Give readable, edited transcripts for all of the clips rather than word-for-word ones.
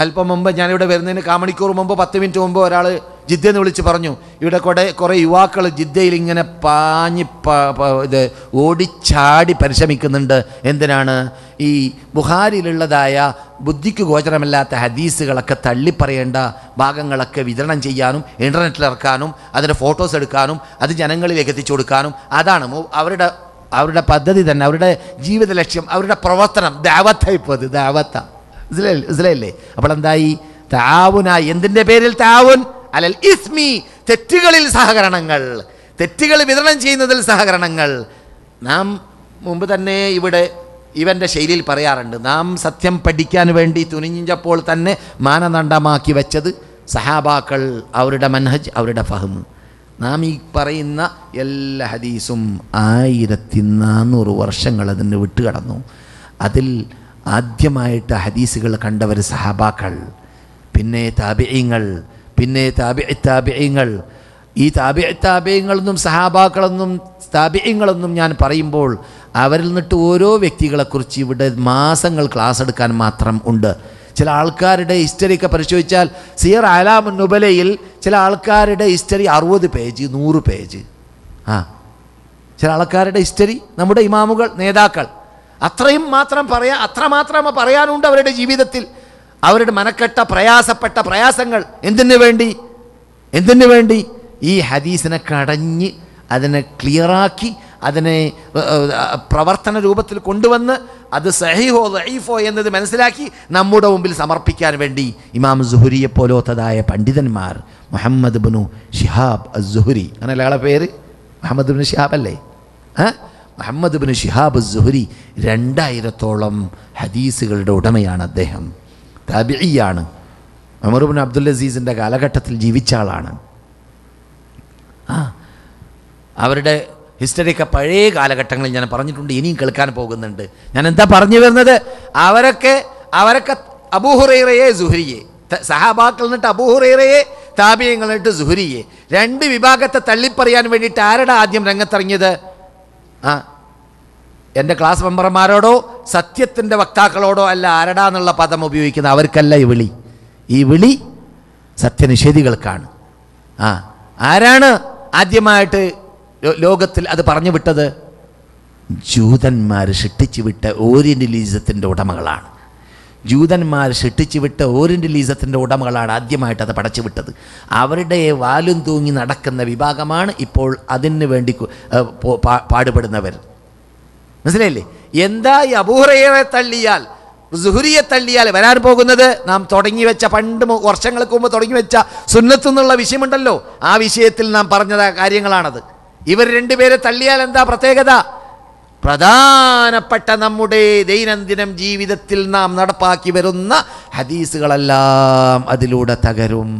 അല്പം മുമ്പ് ഞാനിവിടെ വരുന്നതിന് കാമണിക്കൂർ മുമ്പ് 10 മിനിറ്റ് മുമ്പ് ഒരാൾ ജിദ്ദയിൽ നിന്ന് വിളിച്ച് പറഞ്ഞു, ഇവിടെ കുറേ യുവാക്കൾ ജിദ്ദയിൽ ഇങ്ങനെ ഇത് ഓടിച്ചാടി പരിശ്രമിക്കുന്നുണ്ട്. എന്തിനാണ്? ഈ ബുഖാരിയിലുള്ളതായ ബുദ്ധിക്ക് ഗോചരമല്ലാത്ത ഹദീസുകളൊക്കെ തള്ളിപ്പറയേണ്ട ഭാഗങ്ങളൊക്കെ വിതരണം ചെയ്യാനും ഇൻ്റർനെറ്റിലിറക്കാനും അതിൻ്റെ ഫോട്ടോസ് എടുക്കാനും അത് ജനങ്ങളിലേക്ക് എത്തിച്ചു കൊടുക്കാനും. അതാണ് അവരുടെ പദ്ധതി തന്നെ, അവരുടെ ജീവിത ലക്ഷ്യം, അവരുടെ പ്രവർത്തനം. ദാവത്തായിപ്പോൾ അത് ദാവത്ത. മനസ്സിലായില്ലേ? അപ്പോൾ എന്തായി? താവുനായി. എന്തിൻ്റെ പേരിൽ താവുൻ? അലൽ ഇസ്മി, തെറ്റുകളിൽ സഹകരണങ്ങൾ, തെറ്റുകൾ വിതരണം ചെയ്യുന്നതിൽ സഹകരണങ്ങൾ. നാം മുമ്പ് തന്നെ ഇവിടെ ഇവൻ്റെ ശൈലിയിൽ പറയാറുണ്ട്, നാം സത്യം പഠിക്കാൻ വേണ്ടി തുനിഞ്ഞപ്പോൾ തന്നെ മാനദണ്ഡമാക്കി വെച്ചത് സഹാബാക്കൾ, അവരുടെ മൻഹജ്, അവരുടെ ഫഹ്മ്. നാം ഈ പറയുന്ന എല്ലാ ഹദീസും 1400 വർഷങ്ങൾ അതിന് വിട്ടുകടന്നു. അതിൽ ആദ്യമായിട്ട് ഹദീസുകൾ കണ്ടവർ സഹാബാക്കൾ, പിന്നെ താബിഈങ്ങൾ, പിന്നെ താബിഈങ്ങൾ. ഈ താബിഈങ്ങളെന്നും സഹാബാക്കളെന്നും താബിഈങ്ങളെന്നും ഞാൻ പറയുമ്പോൾ അവരിൽ നിന്നിട്ട് ഓരോ വ്യക്തികളെക്കുറിച്ച് ഇവിടെ മാസങ്ങൾ ക്ലാസ് എടുക്കാൻ മാത്രം ഉണ്ട്. ചില ആൾക്കാരുടെ ഹിസ്റ്ററിയൊക്കെ പരിശോധിച്ചാൽ സിയർ അലാമുൻ നുബലയിൽ ചില ആൾക്കാരുടെ ഹിസ്റ്ററി 60 പേജ് 100 പേജ്. ചില ആൾക്കാരുടെ ഹിസ്റ്ററി, നമ്മുടെ ഇമാമുകൾ, നേതാക്കൾ, അത്രമാത്രം പറയാനുണ്ട് അവരുടെ ജീവിതത്തിൽ. അവരുടെ മനക്കെട്ട പ്രയാസപ്പെട്ട പ്രയാസങ്ങൾ എന്തിനു വേണ്ടി? ഈ ഹദീസിനെ കടഞ്ഞ് അതിനെ ക്ലിയറാക്കി അതിനെ പ്രവർത്തന രൂപത്തിൽ കൊണ്ടുവന്ന് അത് സഹീഹോ ദഈഫോ എന്നത് മനസ്സിലാക്കി നമ്മുടെ മുമ്പിൽ സമർപ്പിക്കാൻ വേണ്ടി ഇമാം സുഹരിയെ പോലത്തതായ പണ്ഡിതന്മാർ, മുഹമ്മദ് ഇബ്നു ശിഹാബ് അസ്-സുഹരി, അങ്ങനെയല്ല അയാളുടെ പേര്? മുഹമ്മദ് ഇബ്നു ശിഹാബ് അല്ലേ? മുഹമ്മദ് ഇബ്നു ശിഹാബ് അസ്-സുഹരി 2000-ഓളം ഹദീസുകളുടെ ഉടമയാണ് അദ്ദേഹം. താബിഈയാണ്. ഉമർ ഇബ്നു അബ്ദുൽ അസീസിൻ്റെ കാലഘട്ടത്തിൽ ജീവിച്ച ആളാണ്. അവരുടെ ഹിസ്റ്ററിയൊക്കെ പഴയ കാലഘട്ടങ്ങളിൽ ഞാൻ പറഞ്ഞിട്ടുണ്ട്, ഇനിയും കേൾക്കാൻ പോകുന്നുണ്ട്. ഞാൻ എന്താ പറഞ്ഞു വരുന്നത്? അവരൊക്കെ അബൂ ഹുറൈറയെ, സുഹരിയെ, സഹാബാക്കൾ എന്നിട്ട് അബൂ ഹുറൈറയെ, താബിഈങ്ങൾ എന്നിട്ട് സുഹരിയെ, 2 വിഭാഗത്തെ തള്ളിപ്പറയാൻ വേണ്ടിയിട്ട് ആരുടെ ആദ്യം രംഗത്തിറങ്ങിയത്? എൻ്റെ ക്ലാസ് മെമ്പർമാരോടോ സത്യത്തിൻ്റെ വക്താക്കളോടോ അല്ല, ആരടാന്നുള്ള പദം ഉപയോഗിക്കുന്നത് അവർക്കല്ല ഈ വിളി സത്യനിഷേധികൾക്കാണ്. ആരാണ് ആദ്യമായിട്ട് ലോകത്തിൽ അത് പറഞ്ഞു വിട്ടത്? ജൂതന്മാർ സൃഷ്ടിച്ചു വിട്ട ഓറിയൻ്റലിസത്തിൻ്റെ ഉടമകളാണ്. ജൂതന്മാർ സൃഷ്ടിച്ചു വിട്ട ഓറിയൻ്റലിസത്തിൻ്റെ ഉടമകളാണ് ആദ്യമായിട്ട് അത് പടച്ചു വിട്ടത്. അവരുടെ വാലും തൂങ്ങി നടക്കുന്ന വിഭാഗമാണ് ഇപ്പോൾ അതിന് വേണ്ടി പാടുപെടുന്നവർ. മനസ്സിലായില്ലേ? എന്താ ഈ അബൂ ഹുറൈറയെ തള്ളിയാൽ, സുഹരിയെ തള്ളിയാൽ വരാൻ പോകുന്നത്? നാം തുടങ്ങി വെച്ച, പണ്ട് വർഷങ്ങൾക്ക് മുമ്പ് തുടങ്ങി വെച്ച സുന്നത്ത് എന്നുള്ള വിഷയമുണ്ടല്ലോ, ആ വിഷയത്തിൽ നാം പറഞ്ഞ കാര്യങ്ങളാണത്. ഇവർ 2 പേരെ തള്ളിയാൽ എന്താ പ്രത്യേകത? പ്രധാനപ്പെട്ട നമ്മുടെ ദൈനംദിനം ജീവിതത്തിൽ നാം നടപ്പാക്കി വരുന്ന ഹദീസുകളെല്ലാം അതിലൂടെ തകരും.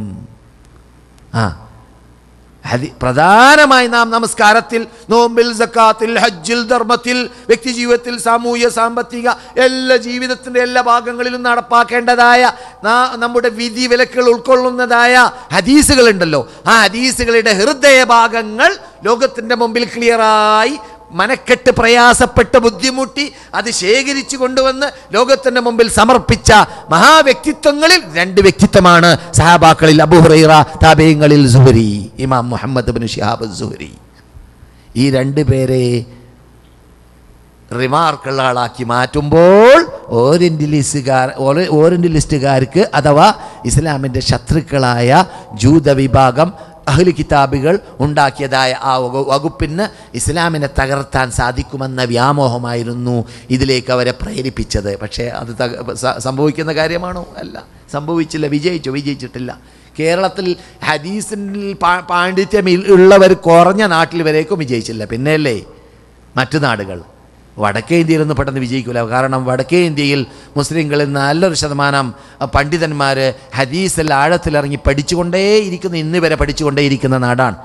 പ്രധാനമായി നാം നമസ്കാരത്തിൽ, നോമ്പിൽ, സക്കാത്തിൽ, ഹജ്ജിൽ, ധർമ്മത്തിൽ, വ്യക്തി ജീവിതത്തിൽ, സാമൂഹ്യ സാമ്പത്തിക എല്ലാ ജീവിതത്തിൻ്റെ എല്ലാ ഭാഗങ്ങളിലും നടപ്പാക്കേണ്ടതായ നമ്മുടെ വിധി വിലക്കുകൾ ഉൾക്കൊള്ളുന്നതായ ഹദീസുകളുണ്ടല്ലോ, ആ ഹദീസുകളുടെ ഹൃദയ ഭാഗങ്ങൾ ലോകത്തിൻ്റെ മുമ്പിൽ ക്ലിയറായി മനക്കെട്ട് പ്രയാസപ്പെട്ട് ബുദ്ധിമുട്ടി അത് ശേഖരിച്ചു കൊണ്ടുവന്ന് ലോകത്തിൻ്റെ മുമ്പിൽ സമർപ്പിച്ച മഹാവ്യക്തിത്വങ്ങളിൽ 2 വ്യക്തിത്വമാണ് സഹാബാക്കളിൽ അബൂ ഹുറൈറ, താബിഈങ്ങളിൽ സുഹരി, ഇമാം മുഹമ്മദ് ഇബ്നു ശിഹാബ് അസ്-സുഹരി. ഈ 2 പേരെ റിമാർക്കുള്ള ആളാക്കി മാറ്റുമ്പോൾ ഓറിയൻ്റലിസ്റ്റുകാർക്ക് അഥവാ ഇസ്ലാമിൻ്റെ ശത്രുക്കളായ ജൂത വിഭാഗം, അഹ്ലു കിതാബികൾ ഉണ്ടാക്കിയതായ ആ വകുപ്പിന് ഇസ്ലാമിനെ തകർത്താൻ സാധിക്കുമെന്ന വ്യാമോഹമായിരുന്നു ഇതിലേക്ക് അവരെ പ്രേരിപ്പിച്ചത്. പക്ഷേ അത് സംഭവിക്കുന്ന കാര്യമാണോ? അല്ല, സംഭവിച്ചില്ല. വിജയിച്ചിട്ടില്ല. കേരളത്തിൽ ഹദീസിൽ പാണ്ഡിത്യം ഉള്ളവർ കുറഞ്ഞ നാട്ടിൽ വരേക്കും വിജയിച്ചില്ല. പിന്നെയല്ലേ മറ്റു നാടുകൾ? വടക്കേ ഇന്ത്യയിലൊന്നും പെട്ടെന്ന് വിജയിക്കില്ല. കാരണം വടക്കേ ഇന്ത്യയിൽ മുസ്ലിങ്ങളിൽ നല്ലൊരു ശതമാനം പണ്ഡിതന്മാർ ഹദീസിൽ ആഴത്തിലിറങ്ങി പഠിച്ചുകൊണ്ടേയിരിക്കുന്ന, ഇന്ന് വരെ പഠിച്ചുകൊണ്ടേയിരിക്കുന്ന നാടാണ്.